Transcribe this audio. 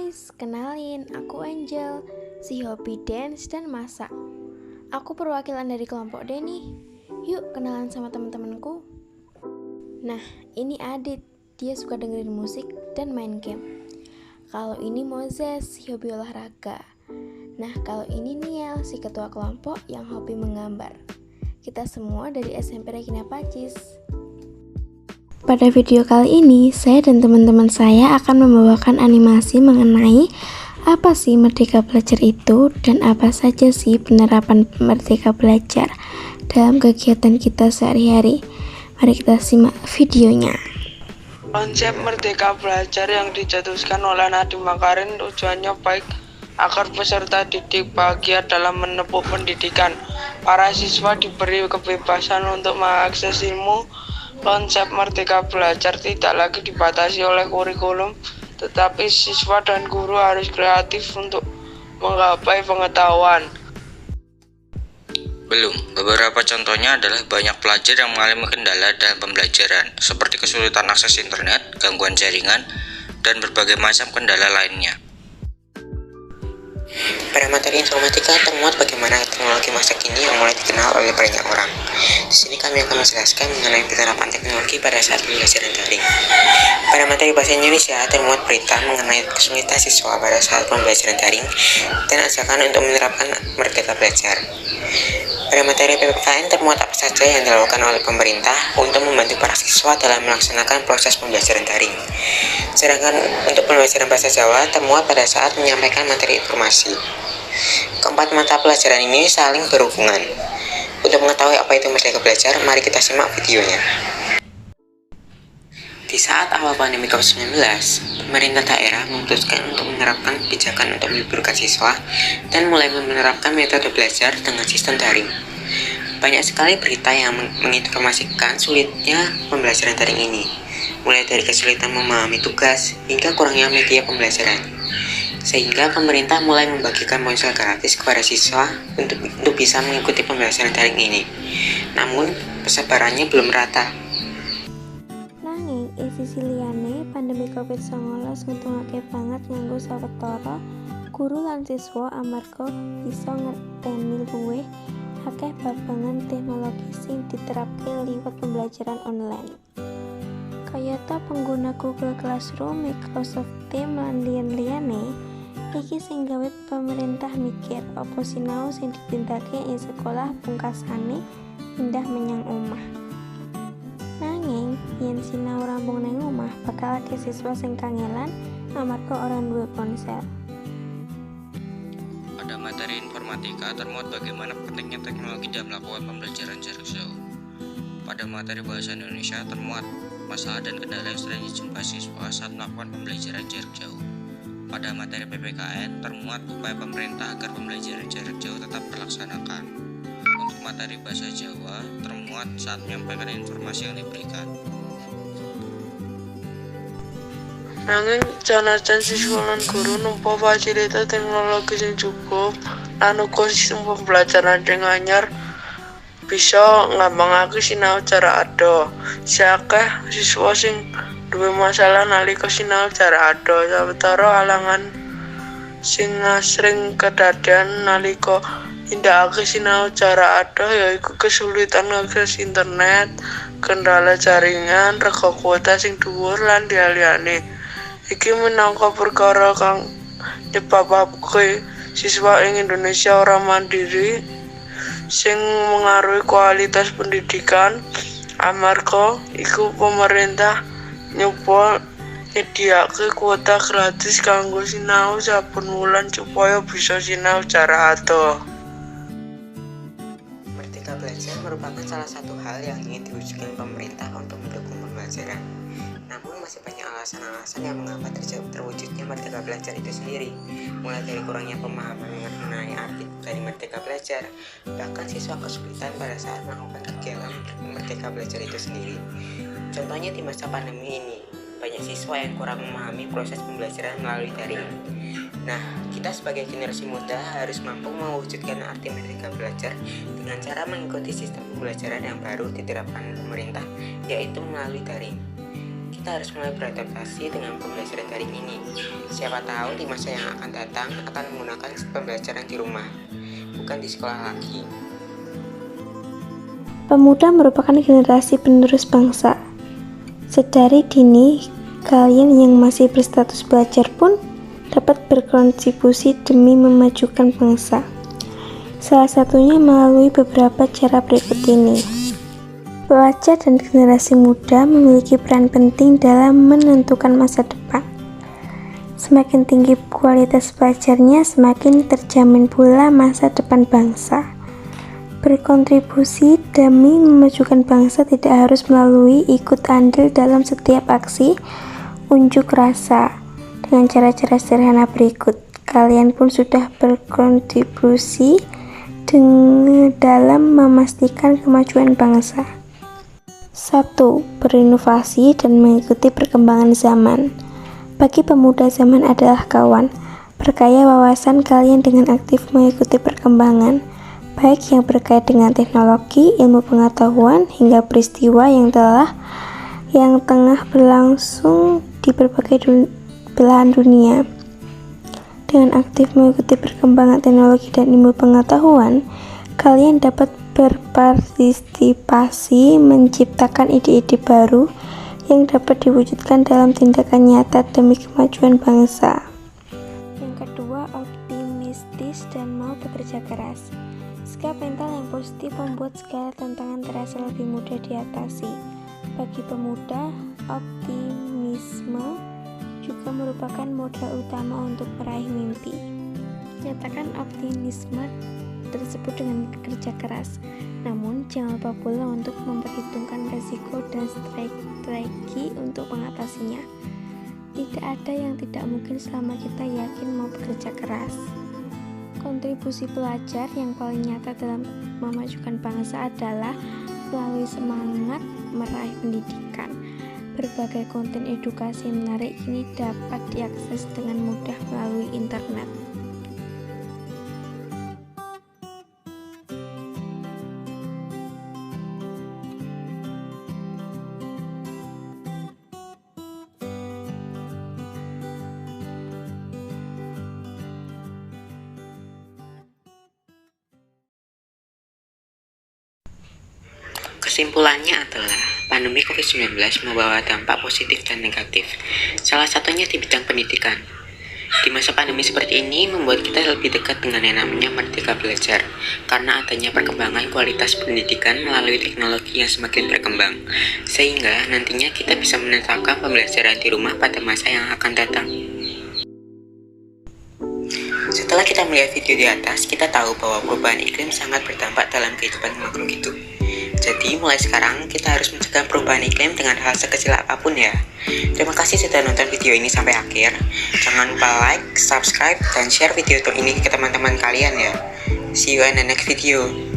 guys, kenalin aku Angel, si hobi dance dan masak. Aku perwakilan dari kelompok D nih. Yuk kenalan sama temen-temenku. Nah, ini Adit, dia suka dengerin musik dan main game. Kalau ini Moses, si hobi olahraga. Nah, kalau ini Niel, si ketua kelompok yang hobi menggambar. Kita semua dari SMP Regina Pacis. Pada video kali ini, saya dan teman-teman saya akan membawakan animasi mengenai apa sih Merdeka Belajar itu dan apa saja sih penerapan Merdeka Belajar dalam kegiatan kita sehari-hari. Mari kita simak videonya. Konsep Merdeka Belajar yang dicetuskan oleh Nadiem Makarim tujuannya baik agar peserta didik bahagia dalam menempuh pendidikan. Para siswa diberi kebebasan untuk mengakses ilmu. Konsep Merdeka Belajar tidak lagi dibatasi oleh kurikulum, tetapi siswa dan guru harus kreatif untuk menggapai pengetahuan. Beberapa contohnya adalah banyak pelajar yang mengalami kendala dalam pembelajaran, seperti kesulitan akses internet, gangguan jaringan, dan berbagai macam kendala lainnya. Pada materi informatika termuat bagaimana teknologi masa kini yang mulai dikenal oleh banyak orang. Di sini kami akan menjelaskan mengenai penerapan teknologi pada saat pembelajaran daring. Pada materi bahasa Indonesia termuat berita mengenai kesulitan siswa pada saat pembelajaran daring dan ajakan untuk menerapkan Merdeka Belajar. Pada materi PPKN termuat apa saja yang dilakukan oleh pemerintah untuk membantu para siswa dalam melaksanakan proses pembelajaran daring. Sedangkan untuk pembelajaran bahasa Jawa termuat pada saat menyampaikan materi informasi. Keempat mata pelajaran ini saling berhubungan. Untuk mengetahui apa itu Merdeka Belajar, mari kita simak videonya. Di saat awal pandemi COVID-19, pemerintah daerah memutuskan untuk menerapkan kebijakan untuk meliburkan siswa dan mulai menerapkan metode belajar dengan sistem daring. Banyak sekali berita yang menginformasikan sulitnya pembelajaran daring ini, mulai dari kesulitan memahami tugas hingga kurangnya media pembelajaran. Sehingga pemerintah mulai membagikan ponsel gratis kepada siswa untuk bisa mengikuti pembelajaran daring ini. Namun, persebarannya belum rata. Nanging, sisi liyane pandemi COVID-19 nguntungake banget nganggo sawetara guru lan siswa amarga bisa ngerteni luwih akeh babagan teknologi sing diterapke liwat pembelajaran online. Kayata pengguna Google Classroom, Microsoft Teams lan liyan-liyane, iki sing gawe pemerintah mikir apa sinau sing dipindahke ing sekolah pungkasane pindah menyang omah. Nanging, yen sinau rampung nang omah bakal akeh siswa sing kangelan amarga ora duwe ponsel. Pada materi informatika termuat bagaimana pentingnya teknologi dalam melakukan pembelajaran jarak jauh. Pada materi bahasa Indonesia termuat masalah dan kendala yang sering dijumpai siswa saat melakukan pembelajaran jarak jauh. Pada materi PPKN termuat upaya pemerintah agar pembelajaran jarak jauh tetap terlaksanakan. Untuk materi bahasa Jawa termuat saat menyampaikan informasi yang diberikan. Nanging janajan siswa lan guru nampa fasilitas teknologi sing cukup lan uga sistem pembelajaran sing anyar bisa ngambangake sinau jarak ado. Sakeh siswa sing duwe masalah nalika sinau jarak ado, sawetara alangan sing asring kedadean nalika nindakake sinau jarak ado yaiku kesulitan akses internet, kendala jaringan, rega kuota sing dhuwur lan liyane. Iki minangka perkara kang nyebabake siswa ing Indonesia ora mandiri sing mengaruhi kualitas pendidikan. Amarga iku pemerintah nyoba nyediake kuota gratis kanggo sinau saben wulan supaya bisa sinau jarak ado. Merdeka Belajar merupakan salah satu hal yang ingin diwujudkan pemerintah untuk mendukung pembelajaran. Namun masih banyak alasan-alasan yang mengapa terwujudnya Merdeka Belajar itu sendiri, mulai dari kurangnya pemahaman mengenai arti dari Merdeka Belajar, bahkan siswa kesulitan pada saat melakukan kegiatan Merdeka Belajar itu sendiri. Contohnya di masa pandemi ini, banyak siswa yang kurang memahami proses pembelajaran melalui daring. Nah, kita sebagai generasi muda harus mampu mewujudkan arti Merdeka Belajar dengan cara mengikuti sistem pembelajaran yang baru diterapkan pemerintah, yaitu melalui daring. kita harus mulai beradaptasi dengan pembelajaran daring ini. Siapa tahu di masa yang akan datang akan menggunakan pembelajaran di rumah, bukan di sekolah lagi. Pemuda merupakan generasi penerus bangsa. Sedari dini, kalian yang masih berstatus pelajar pun dapat berkontribusi demi memajukan bangsa. Salah satunya melalui beberapa cara berikut ini. Pelajar dan generasi muda memiliki peran penting dalam menentukan masa depan. Semakin tinggi kualitas pelajarnya, semakin terjamin pula masa depan bangsa. Berkontribusi demi memajukan bangsa tidak harus melalui ikut andil dalam setiap aksi unjuk rasa. Dengan cara-cara sederhana berikut, kalian pun sudah berkontribusi dalam memastikan kemajuan bangsa. 1. Berinovasi dan mengikuti perkembangan zaman. Bagi pemuda, zaman adalah kawan. Perkaya wawasan kalian dengan aktif mengikuti perkembangan, baik yang berkait dengan teknologi, ilmu pengetahuan, hingga peristiwa yang tengah berlangsung di berbagai belahan dunia. Dengan aktif mengikuti perkembangan teknologi dan ilmu pengetahuan, kalian dapat berpartisipasi menciptakan ide-ide baru yang dapat diwujudkan dalam tindakan nyata demi kemajuan bangsa. Yang kedua, optimistis dan mau bekerja keras. Sikap mental yang positif membuat segala tantangan terasa lebih mudah diatasi. Bagi pemuda, optimisme juga merupakan modal utama untuk meraih mimpi. Nyatakan optimisme tersebut dengan kerja keras, namun jangan lupa pula untuk memperhitungkan risiko dan strategi untuk mengatasinya. Tidak ada yang tidak mungkin selama kita yakin mau bekerja keras. Kontribusi pelajar yang paling nyata dalam memajukan bangsa adalah melalui semangat meraih pendidikan. Berbagai konten edukasi menarik kini dapat diakses dengan mudah melalui internet. Kesimpulannya adalah pandemi COVID-19 membawa dampak positif dan negatif, salah satunya di bidang pendidikan. Di masa pandemi seperti ini membuat kita lebih dekat dengan yang namanya merdeka belajar, karena adanya perkembangan kualitas pendidikan melalui teknologi yang semakin berkembang, sehingga nantinya kita bisa menetapkan pembelajaran di rumah pada masa yang akan datang. Setelah kita melihat video di atas, kita tahu bahwa perubahan iklim sangat berdampak dalam kehidupan makhluk hidup. Jadi mulai sekarang kita harus mencegah perubahan iklim dengan hal sekecil apapun ya. Terima kasih sudah nonton video ini sampai akhir. Jangan lupa like, subscribe, dan share video ini ke teman-teman kalian ya. See you in the next video.